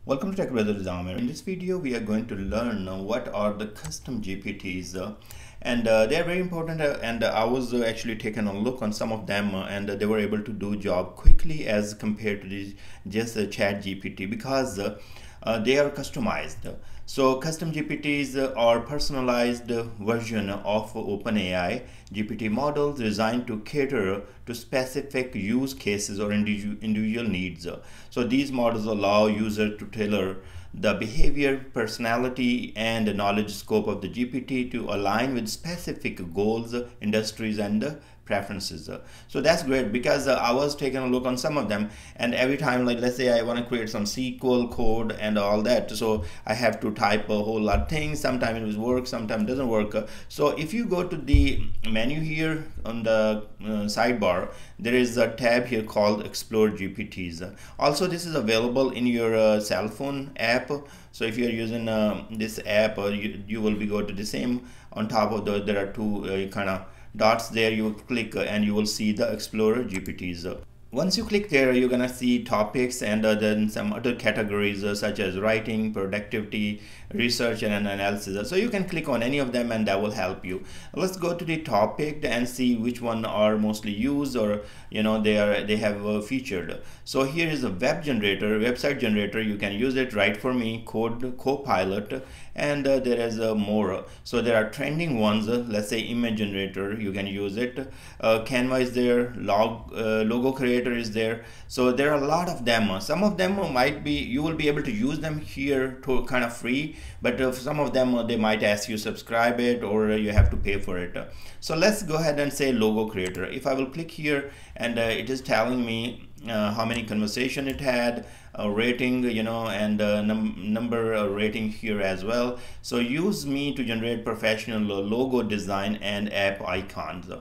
Welcome to Tech Brother Zamir. In this video, we are going to learn what are the custom GPTs, and they are very important. And I was actually taking a look on some of them, and they were able to do job quickly as compared to just ChatGPT because they are customized. So custom GPTs are personalized version of OpenAI GPT models designed to cater to specific use cases or individual needs. So these models allow users to tailor the behavior, personality, and knowledge scope of the GPT to align with specific goals, industries, and preferences. So that's great because I was taking a look on some of them, and every time, like let's say I want to create some SQL code and all that, so I have to type a whole lot of things. Sometimes it will work, sometimes it doesn't work. So if you go to the menu here on the sidebar, there is a tab here called Explore GPTs. Also, this is available in your cell phone app. So if you are using this app, you will be go to the same. On top of there are two kind of dots there. You will click and you will see the Explorer GPTs. Once you click there, you're gonna see topics and then some other categories such as writing, productivity, research, and analysis. So you can click on any of them and that will help you. Let's go to the topic and see which one are mostly used, or they have featured. So here is a website generator. You can use it. Right for me, code Copilot, and there is more. So there are trending ones. Let's say image generator. You can use it. Canva is there. Logo creator is there. So there are a lot of them. Some of them might be, you will be able to use them here to kind of free, but some of them they might ask you subscribe it or you have to pay for it. So let's go ahead and say logo creator. If I will click here, and it is telling me how many conversation it had, rating, and number rating here as well. So use me to generate professional logo design and app icons.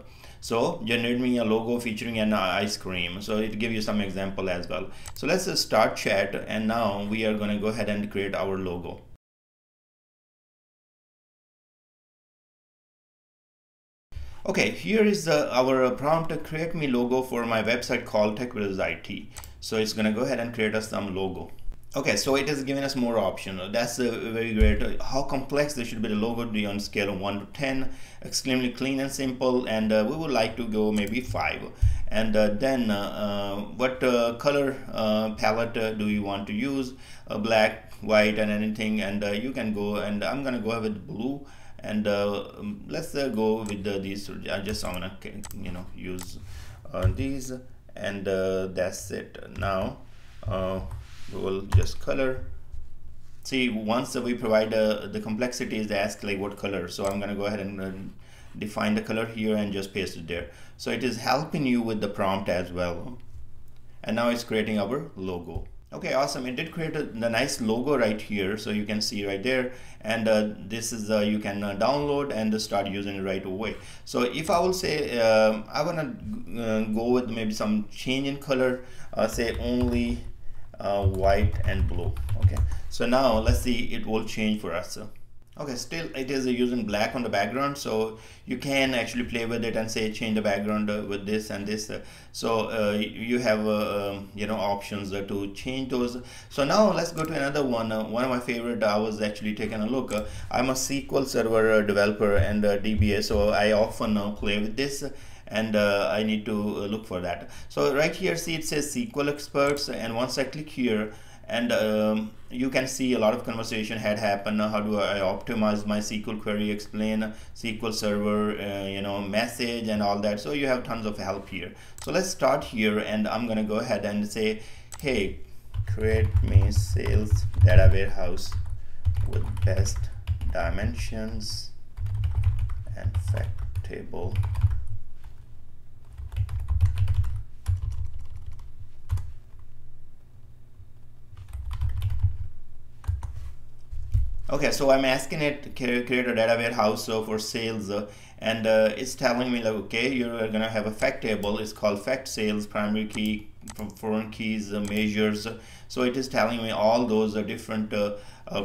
So generate me a logo featuring an ice cream. So it gives you some example as well. So let's start chat, and now we are going to go ahead and create our logo. Okay, here is our prompt: create me logo for my website called Tech Brothers IT. So it's going to go ahead and create us some logo. Okay, so it is giving us more options. That's very great. How complex this should be the logo? Be on scale of 1 to 10. Extremely clean and simple, and we would like to go maybe 5. And then what color palette do you want to use? Black, white, and anything. And you can go, and I'm gonna go with blue. And let's go with these. I just wanna use these, and that's it. Now we will just color. See, once we provide the complexities, they ask like what color. So I'm gonna go ahead and define the color here and just paste it there. So it is helping you with the prompt as well. And now it's creating our logo. Okay, awesome. It did create the nice logo right here, so you can see right there. And this is you can download and start using it right away. So if I will say I want to go with maybe some change in color, say only white and blue. Okay, so now let's see, it will change for us. Okay, still it is using black on the background, so you can actually play with it and say change the background with this and this. So you have options to change those. So now let's go to another one. One of my favorite, I was actually taking a look. I'm a SQL Server developer and DBA, so I often play with this, and I need to look for that. So right here, see, it says SQL experts, and once I click here, and you can see a lot of conversation had happened. How do I optimize my SQL query, explain SQL Server, message and all that. So you have tons of help here. So let's start here, and I'm gonna go ahead and say, hey, create me sales data warehouse with best dimensions and fact table. Okay, so I'm asking it to create a data warehouse for sales, and it's telling me like, okay, you're gonna have a fact table. It's called fact sales, primary key, foreign keys, measures. So it is telling me all those different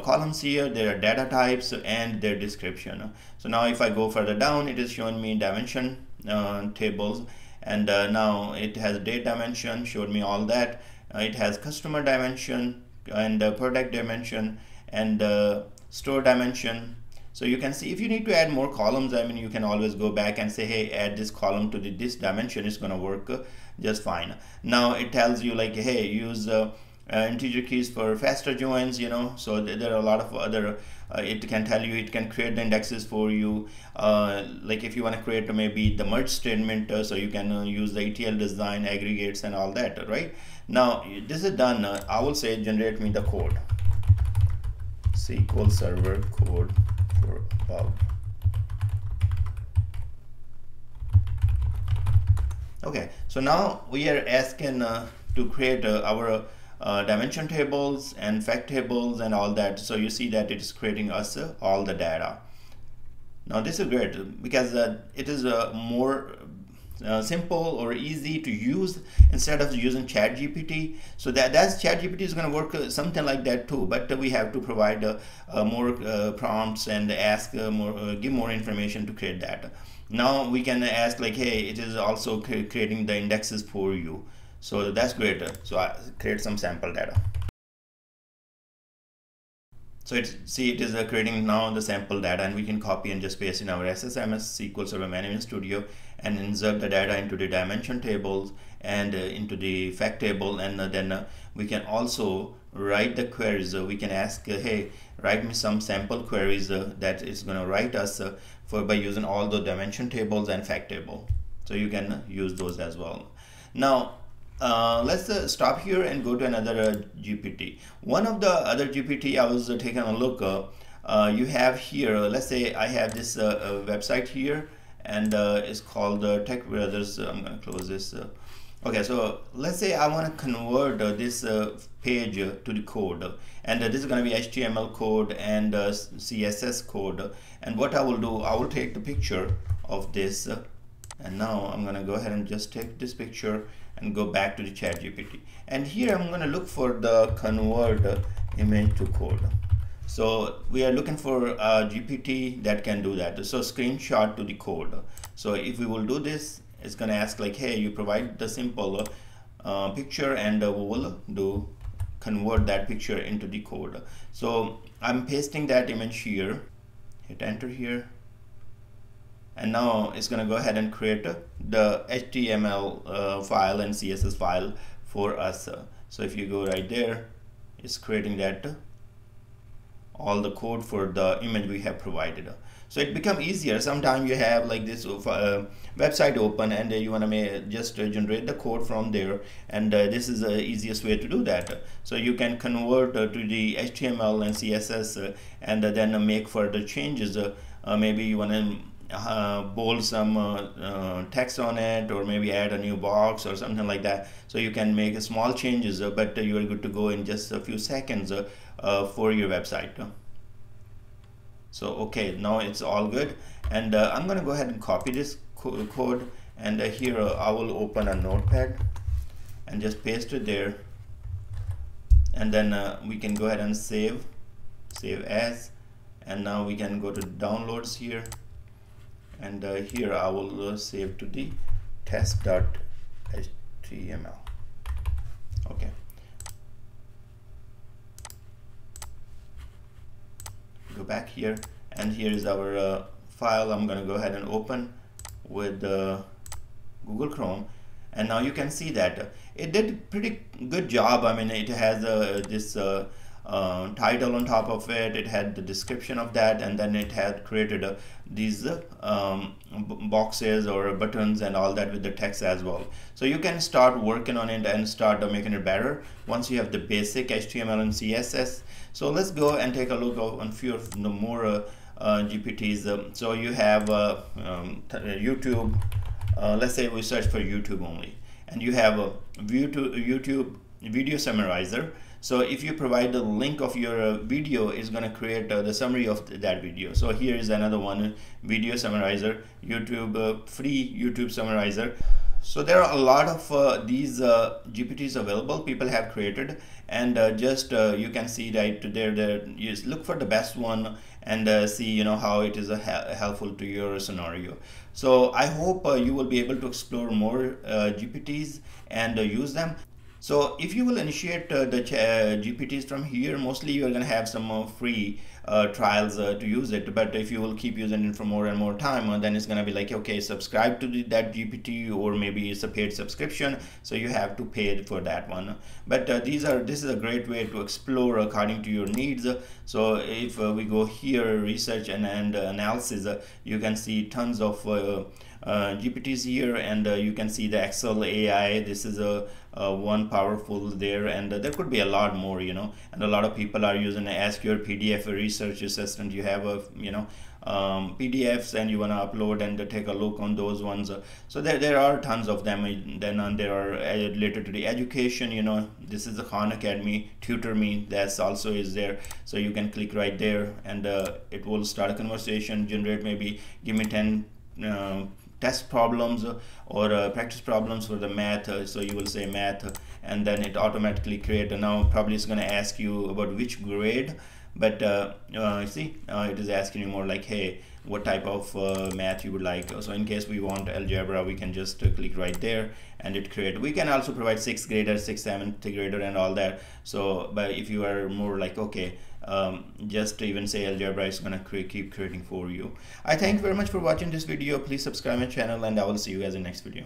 columns here. There are data types and their description. So now if I go further down, it is showing me dimension tables, and now it has date dimension, showed me all that. It has customer dimension, and product dimension, and store dimension. So you can see if you need to add more columns, I mean, you can always go back and say, hey, add this column to this dimension. It's going to work just fine. Now it tells you like, hey, use integer keys for faster joins, you know. So there are a lot of other it can tell you, it can create the indexes for you, like if you want to create maybe the merge statement, so you can use the ETL design, aggregates and all that. Right now this is done, I will say generate me the code, SQL Server code for above. Okay, so now we are asking to create our dimension tables and fact tables and all that. So you see that it is creating us all the data. Now this is great because it is more simple or easy to use instead of using ChatGPT. So that's ChatGPT is going to work something like that too, but we have to provide more prompts and ask more, give more information to create that. Now we can ask like, hey, it is also creating the indexes for you. So that's great. So I create some sample data. So it is creating now the sample data, and we can copy and just paste in our SSMS SQL Server Management Studio and insert the data into the dimension tables and into the fact table, and then we can also write the queries. We can ask, hey, write me some sample queries that is going to write us by using all the dimension tables and fact table. So you can use those as well. Now let's stop here and go to another GPT. One of the other GPT I was taking a look, you have here, let's say I have this website here, and it's called Tech Brothers. I'm going to close this. Okay, so let's say I want to convert this page to the code, and this is going to be HTML code and CSS code. And what I will do, I will take the picture of this, and now I'm going to go ahead and just take this picture and go back to the ChatGPT, and here I'm going to look for the convert image to code. So we are looking for a GPT that can do that. So screenshot to the code. So if we will do this, it's going to ask like, hey, you provide the simple picture, and we will convert that picture into the code. So I'm pasting that image here, hit enter here, and now it's going to go ahead and create the HTML file and CSS file for us. So if you go right there, it's creating that all the code for the image we have provided. So it become easier. Sometimes you have like this website open, and you want to just generate the code from there, and this is the easiest way to do that. So you can convert to the HTML and CSS, and then make further changes. Maybe you want to bold some text on it, or maybe add a new box or something like that. So you can make small changes, but you are good to go in just a few seconds for your website. So okay, now it's all good, and I'm going to go ahead and copy this code, and here I will open a notepad and just paste it there, and then we can go ahead and save as, and now we can go to downloads here, and here I will save to the test.html. Okay, go back here, and here is our file. I'm going to go ahead and open with Google Chrome, and now you can see that it did pretty good job. I mean, it has this title on top of it, it had the description of that, and then it had created these boxes or buttons and all that with the text as well. So you can start working on it and start making it better once you have the basic HTML and CSS. So let's go and take a look on few of the more GPTs. So you have YouTube. Let's say we search for YouTube only, and you have a YouTube video summarizer. So if you provide the link of your video, it's going to create the summary of that video. So here is another one, video summarizer, YouTube free YouTube summarizer. So there are a lot of these GPTs available, people have created, and just you can see right there, you just look for the best one and see how it is helpful to your scenario. So I hope you will be able to explore more GPTs and use them. So if you will initiate the GPTs from here, mostly you are going to have some free trials to use it. But if you will keep using it for more and more time, then it's going to be like, okay, subscribe to that GPT, or maybe it's a paid subscription, so you have to pay for that one. But this is a great way to explore according to your needs. So if we go here, research and analysis, you can see tons of GPTs here, and you can see the Excel AI. This is a one powerful there, and there could be a lot more, and a lot of people are using Ask Your PDF research assistant. You have a PDFs, and you want to upload and take a look on those ones. So there are tons of them. Then there are related to the education. This is the Khan Academy, Tutor Me, that's also is there. So you can click right there, and it will start a conversation, generate, maybe give me 10 test problems or practice problems for the math. So you will say math, and then it automatically create. Now probably it's going to ask you about which grade, but see, it is asking you more like, hey, what type of math you would like. So in case we want algebra, we can just click right there, and it create. We can also provide 6th grader, 6th, 7th grader and all that. So but if you are more like, okay, just even say algebra, is gonna keep creating for you. I thank you very much for watching this video. Please subscribe my channel, and I will see you guys in the next video.